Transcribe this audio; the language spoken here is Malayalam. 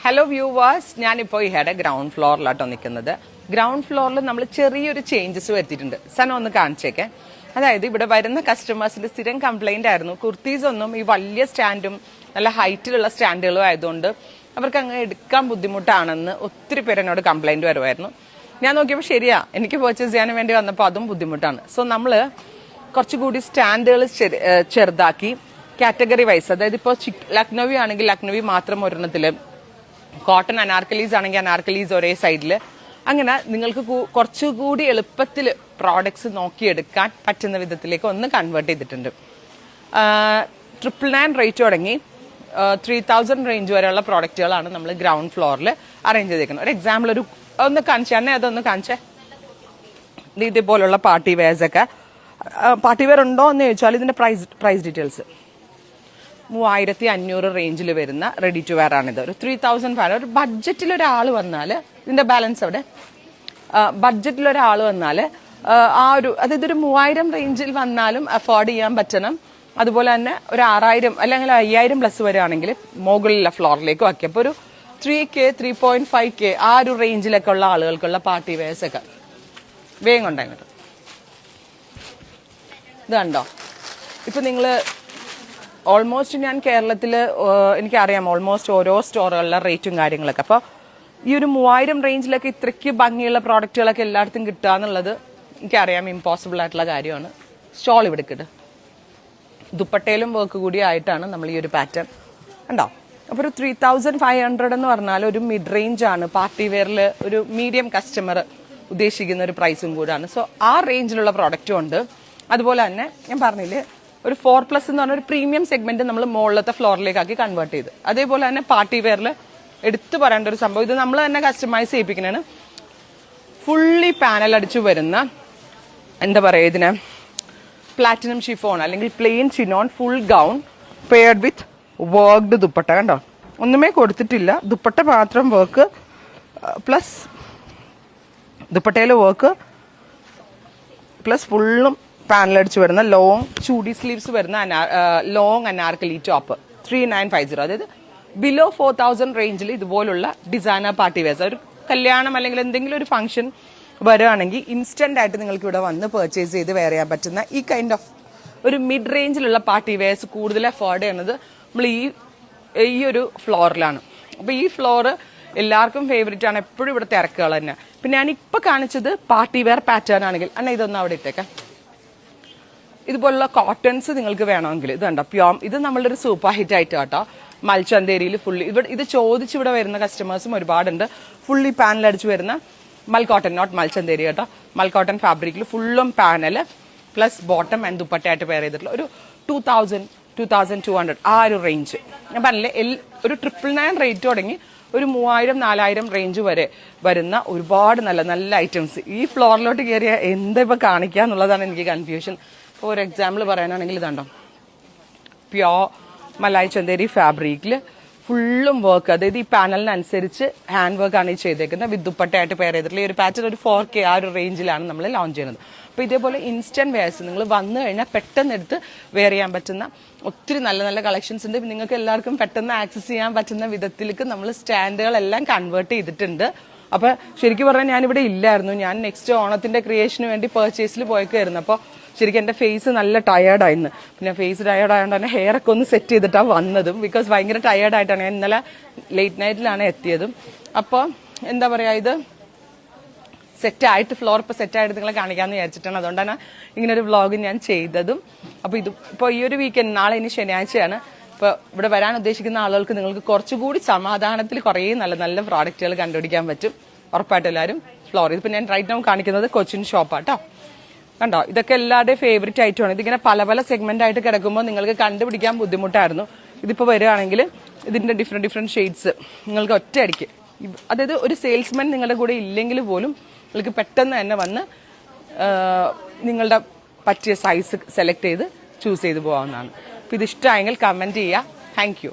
ഹലോ വ്യൂവേഴ്സ്, ഞാനിപ്പോൾ ഇഹയുടെ ഗ്രൗണ്ട് ഫ്ലോറിലാട്ടോ നിൽക്കുന്നത്. ഗ്രൗണ്ട് ഫ്ലോറിൽ നമ്മൾ ചെറിയൊരു ചേഞ്ചസ് വരുത്തിയിട്ടുണ്ട്. സന ഒന്ന് കാണിച്ചേക്കെ. അതായത് ഇവിടെ വരുന്ന കസ്റ്റമേഴ്സിന്റെ സ്ഥിരം കംപ്ലൈന്റ് ആയിരുന്നു, കുർത്തീസ് ഒന്നും ഈ വലിയ സ്റ്റാൻഡും നല്ല ഹൈറ്റിലുള്ള സ്റ്റാൻഡുകളും ആയതുകൊണ്ട് അവർക്ക് അങ്ങ് എടുക്കാൻ ബുദ്ധിമുട്ടാണെന്ന് ഒത്തിരി പേര് എന്നോട് കംപ്ലൈന്റ് വരുമായിരുന്നു. ഞാൻ നോക്കിയപ്പോൾ ശരിയാ, എനിക്ക് പർച്ചേസ് ചെയ്യാൻ വേണ്ടി വന്നപ്പോൾ അതും ബുദ്ധിമുട്ടാണ്. സോ നമ്മൾ കുറച്ചുകൂടി സ്റ്റാൻഡുകൾ ചെറുതാക്കി കാറ്റഗറി വൈസ്, അതായത് ഇപ്പോൾ ലക്നൗവി ആണെങ്കിൽ ലക്നൗവി മാത്രം ഒരെണ്ണത്തില്, കോട്ടൺ അനാർക്കലീസ് ആണെങ്കിൽ അനാർക്കലീസ് ഒരേ സൈഡിൽ, അങ്ങനെ നിങ്ങൾക്ക് കുറച്ചുകൂടി എളുപ്പത്തിൽ പ്രോഡക്ട്സ് നോക്കിയെടുക്കാൻ പറ്റുന്ന വിധത്തിലേക്ക് ഒന്ന് കൺവേർട്ട് ചെയ്തിട്ടുണ്ട്. 999 റേറ്റ് തുടങ്ങി 3000 റേഞ്ച് വരെയുള്ള പ്രോഡക്റ്റുകളാണ് നമ്മൾ ഗ്രൗണ്ട് ഫ്ലോറിൽ അറേഞ്ച് ചെയ്തേക്കുന്നത്. ഒരു എക്സാമ്പിൾ ഒന്ന് കാണിച്ചേ, എന്നെ അതൊന്ന് കാണിച്ചേ. ഇതേപോലുള്ള പാർട്ടി വെയർസ് ഒക്കെ, പാർട്ടി വെയർ ഉണ്ടോ എന്ന് ചോദിച്ചാൽ ഇതിന്റെ പ്രൈസ് ഡീറ്റെയിൽസ് 3500 റേഞ്ചിൽ വരുന്ന റെഡി ടു വെയർ ആണിത്. ഒരു 3500. ഒരു ബഡ്ജറ്റിൽ ഒരാൾ വന്നാൽ, ഇതിന്റെ ബാലൻസ് അവിടെ, ബഡ്ജറ്റിൽ ഒരാൾ വന്നാൽ ആ ഒരു, അതായത് ഒരു 3000 റേഞ്ചിൽ വന്നാലും അഫോർഡ് ചെയ്യാൻ പറ്റണം. അതുപോലെ തന്നെ ഒരു 6000 അല്ലെങ്കിൽ 5000 പ്ലസ് വരികയാണെങ്കിൽ മുകളിലെ ഫ്ലോറിലേക്ക് ആക്കി. അപ്പോൾ ഒരു 3K 3.5K ആ ഒരു റേഞ്ചിലൊക്കെ ഉള്ള ആളുകൾക്കുള്ള പാർട്ടി വെയർസ് ഒക്കെ വേഗം കൊണ്ടായിരുന്നു. ഇത് കണ്ടോ, ഇപ്പൊ നിങ്ങള് ഓൾമോസ്റ്റ്, ഞാൻ കേരളത്തിൽ എനിക്കറിയാം ഓൾമോസ്റ്റ് ഓരോ സ്റ്റോറുകളിലെ റേറ്റും കാര്യങ്ങളൊക്കെ. അപ്പോൾ ഈ ഒരു 3000 റേഞ്ചിലൊക്കെ ഇത്രയ്ക്ക് ഭംഗിയുള്ള പ്രോഡക്റ്റുകളൊക്കെ എല്ലായിടത്തും കിട്ടുക എന്നുള്ളത് എനിക്കറിയാം ഇമ്പോസിബിൾ ആയിട്ടുള്ള കാര്യമാണ്. സ്റ്റോൾ ഇവിടെ കിട്ടും. ദുപ്പട്ടയിലും വർക്ക് കൂടി ആയിട്ടാണ് നമ്മൾ ഈ ഒരു പാറ്റേൺ ഉണ്ടോ. അപ്പോൾ ഒരു 3500 എന്ന് പറഞ്ഞാൽ ഒരു മിഡ് റേഞ്ച് ആണ്, പാർട്ടി വെയറിൽ ഒരു മീഡിയം കസ്റ്റമർ ഉദ്ദേശിക്കുന്ന ഒരു പ്രൈസും കൂടാണ്. സോ ആ റേഞ്ചിലുള്ള പ്രോഡക്റ്റും ഉണ്ട്. അതുപോലെ തന്നെ ഞാൻ പറഞ്ഞില്ലേ, ഒരു 4+ എന്ന് പറഞ്ഞ ഒരു പ്രീമിയം സെഗ്മെന്റ് നമ്മൾ മുകളിലത്തെ ഫ്ലോറിലേക്കാക്കി കൺവേർട്ട് ചെയ്ത്. അതേപോലെ തന്നെ പാർട്ടി വെയറിൽ എടുത്തു പറയേണ്ട ഒരു സംഭവം, ഇത് നമ്മൾ തന്നെ കസ്റ്റമൈസ് ചെയ്യിപ്പിക്കുന്നതാണ്. ഫുള്ളി പാനൽ അടിച്ചു വരുന്ന, എന്താ പറയുക, ഇതിന് പ്ലാറ്റിനം ഷിഫോൺ അല്ലെങ്കിൽ plain chinon full gown paired with worked dupatta. കണ്ടോ, ഒന്നുമേ കൊടുത്തിട്ടില്ല, ദുപ്പട്ട മാത്രം വർക്ക് പ്ലസ് ദുപ്പട്ടയിലെ വർക്ക് പ്ലസ് ഫുള്ളും പാനൽ അടിച്ച് വരുന്ന ലോങ് ചൂടി സ്ലീവ്സ് വരുന്ന ലോങ് അനാർക്കലി ടോപ്പ് 3950. അതായത് ബിലോ 4000 റേഞ്ചിൽ ഇതുപോലുള്ള ഡിസൈനർ പാർട്ടി വെയർസ്, ഒരു കല്യാണം അല്ലെങ്കിൽ എന്തെങ്കിലും ഒരു ഫംഗ്ഷൻ വരുവാണെങ്കിൽ ഇൻസ്റ്റന്റ് ആയിട്ട് നിങ്ങൾക്ക് ഇവിടെ വന്ന് പർച്ചേസ് ചെയ്ത് വെയർ ചെയ്യാൻ പറ്റുന്ന ഈ കൈൻഡ് ഓഫ് ഒരു മിഡ് റേഞ്ചിലുള്ള പാർട്ടി വെയർസ് കൂടുതൽ അഫോർഡ് ചെയ്യുന്നത് നമ്മൾ ഈ ഒരു ഫ്ലോറിലാണ്. അപ്പൊ ഈ ഫ്ലോർ എല്ലാവർക്കും ഫേവറേറ്റ് ആണ്, എപ്പോഴും ഇവിടെ തിരക്കുകൾ തന്നെ. പിന്നെ ഞാൻ ഇപ്പൊ കാണിച്ചത് പാർട്ടി വെയർ പാറ്റേൺ ആണെങ്കിൽ അന്ന ഇതൊന്നും അവിടെ ഇട്ടേക്കാം. ഇതുപോലുള്ള കോട്ടൺസ് നിങ്ങൾക്ക് വേണമെങ്കിൽ ഇത് കണ്ടോ, പ്യോം, ഇത് നമ്മളുടെ ഒരു സൂപ്പർ ഹിറ്റ് ആയിട്ട് കേട്ടോ. മൽച്ചന്തേരിയിൽ ഫുള്ളി ഇത് ചോദിച്ച് ഇവിടെ വരുന്ന കസ്റ്റമേഴ്സും ഒരുപാടുണ്ട്. ഫുള്ളി പാനൽ അടിച്ച് വരുന്ന മൽ കോട്ടൺ, നോട്ട് മൽച്ചന്തേരി കേട്ടോ, മൽ കോട്ടൺ ഫാബ്രിക്കിൽ ഫുള്ളും പാനൽ പ്ലസ് ബോട്ടം ആൻഡ് ദുപ്പട്ടയായിട്ട് പെയർ ചെയ്തിട്ടുള്ള ഒരു 2200 ആ ഒരു റേഞ്ച്. ഞാൻ പറഞ്ഞില്ലേ, ഒരു 999 റേറ്റ് തുടങ്ങി ഒരു 3000-4000 റേഞ്ച് വരെ വരുന്ന ഒരുപാട് നല്ല നല്ല ഐറ്റംസ് ഈ ഫ്ലോറിലോട്ട് കയറിയ എന്താ ഇപ്പൊ കാണിക്കുക എന്നുള്ളതാണ് എനിക്ക് കൺഫ്യൂഷൻ. ഇപ്പോൾ ഒരു എക്സാമ്പിൾ പറയാനാണെങ്കിൽ ഇതാണ്ടോ, പ്യോർ മലായ് ചന്തേരി ഫാബ്രിക്കിൽ ഫുള്ളും വർക്ക്, അതായത് ഈ പാനലിനനുസരിച്ച് ഹാൻഡ് വർക്ക് ആണ് ഈ ചെയ്തേക്കുന്നത്. വിദ്ദുപ്പട്ടയായിട്ട് പെയർ ചെയ്തിട്ടുള്ള ഈ ഒരു പാറ്റേൺ ഒരു 4K ആ ഒരു റേഞ്ചിലാണ് നമ്മൾ ലോഞ്ച് ചെയ്യുന്നത്. അപ്പോൾ ഇതേപോലെ ഇൻസ്റ്റന്റ് വെയർസ് നിങ്ങൾ വന്നു കഴിഞ്ഞാൽ പെട്ടെന്ന് എടുത്ത് വെയർ ചെയ്യാൻ പറ്റുന്ന ഒത്തിരി നല്ല നല്ല കളക്ഷൻസ് ഉണ്ട്. നിങ്ങൾക്ക് എല്ലാവർക്കും പെട്ടെന്ന് ആക്സസ് ചെയ്യാൻ പറ്റുന്ന വിധത്തിലേക്ക് നമ്മൾ സ്റ്റാൻഡുകളെല്ലാം കൺവേർട്ട് ചെയ്തിട്ടുണ്ട്. അപ്പൊ ശരിക്കും പറഞ്ഞാൽ ഞാനിവിടെ ഇല്ലായിരുന്നു, ഞാൻ നെക്സ്റ്റ് ഓണത്തിന്റെ ക്രിയേഷന് വേണ്ടി പർച്ചേസിൽ പോയേക്കായിരുന്നു. അപ്പോൾ ശരിക്കും എന്റെ ഫേസ് നല്ല ടയേർഡായിരുന്നു. പിന്നെ ഫേസ് ടയേർഡായതുകൊണ്ട് തന്നെ ഹെയർ ഒക്കെ ഒന്ന് സെറ്റ് ചെയ്തിട്ടാണ് വന്നതും, ബിക്കോസ് ഭയങ്കര ടയേർഡായിട്ടാണ്. ഞാൻ ഇന്നലെ ലേറ്റ് നൈറ്റിലാണ് എത്തിയതും. അപ്പോൾ എന്താ പറയാ, ഇത് സെറ്റായിട്ട് ഫ്ലോർ ഇപ്പോൾ സെറ്റായിട്ട് നിങ്ങളെ കാണിക്കാമെന്ന് വിചാരിച്ചിട്ടാണ്. അതുകൊണ്ടാണ് ഇങ്ങനെ ഒരു വ്ളോഗ് ഞാൻ ചെയ്തതും. അപ്പോൾ ഇപ്പോൾ ഈ ഒരു വീക്കെൻഡ്, നാളെ ഇനി ശനിയാഴ്ചയാണ്. ഇപ്പോൾ ഇവിടെ വരാൻ ഉദ്ദേശിക്കുന്ന ആളുകൾക്ക് നിങ്ങൾക്ക് കുറച്ചുകൂടി സമാധാനത്തിൽ കുറേ നല്ല നല്ല പ്രോഡക്റ്റുകൾ കണ്ടുപിടിക്കാൻ പറ്റും. ഉറപ്പായിട്ടും എല്ലാവരും ഫ്ലോർ. ഇതിപ്പോൾ ഞാൻ റൈറ്റ് നൗ കാണിക്കുന്നത് കൊച്ചിൻ ഷോപ്പാട്ടോ. കണ്ടോ, ഇതൊക്കെ എല്ലാവരുടെയും ഫേവറേറ്റ് ഐറ്റമാണ്. ഇതിങ്ങനെ പല പല സെഗ്മെന്റ് ആയിട്ട് കിടക്കുമ്പോൾ നിങ്ങൾക്ക് കണ്ടുപിടിക്കാൻ ബുദ്ധിമുട്ടായിരുന്നു. ഇതിപ്പോൾ വരികയാണെങ്കിൽ ഇതിന്റെ ഡിഫറെന്റ് ഷെയ്ഡ്സ് നിങ്ങൾക്ക് ഒറ്റയടിക്ക്, അതായത് ഒരു സെയിൽസ്മാൻ നിങ്ങളുടെ കൂടെ ഇല്ലെങ്കിൽ പോലും നിങ്ങൾക്ക് പെട്ടെന്ന് തന്നെ വന്ന് നിങ്ങളുടെ പറ്റിയ സൈസ് സെലക്ട് ചെയ്ത് ചൂസ് ചെയ്ത് പോകാവുന്നതാണ്. അപ്പോൾ ഇത് ഇഷ്ടമായെങ്കിൽ കമന്റ് ചെയ്യുക. Thank you.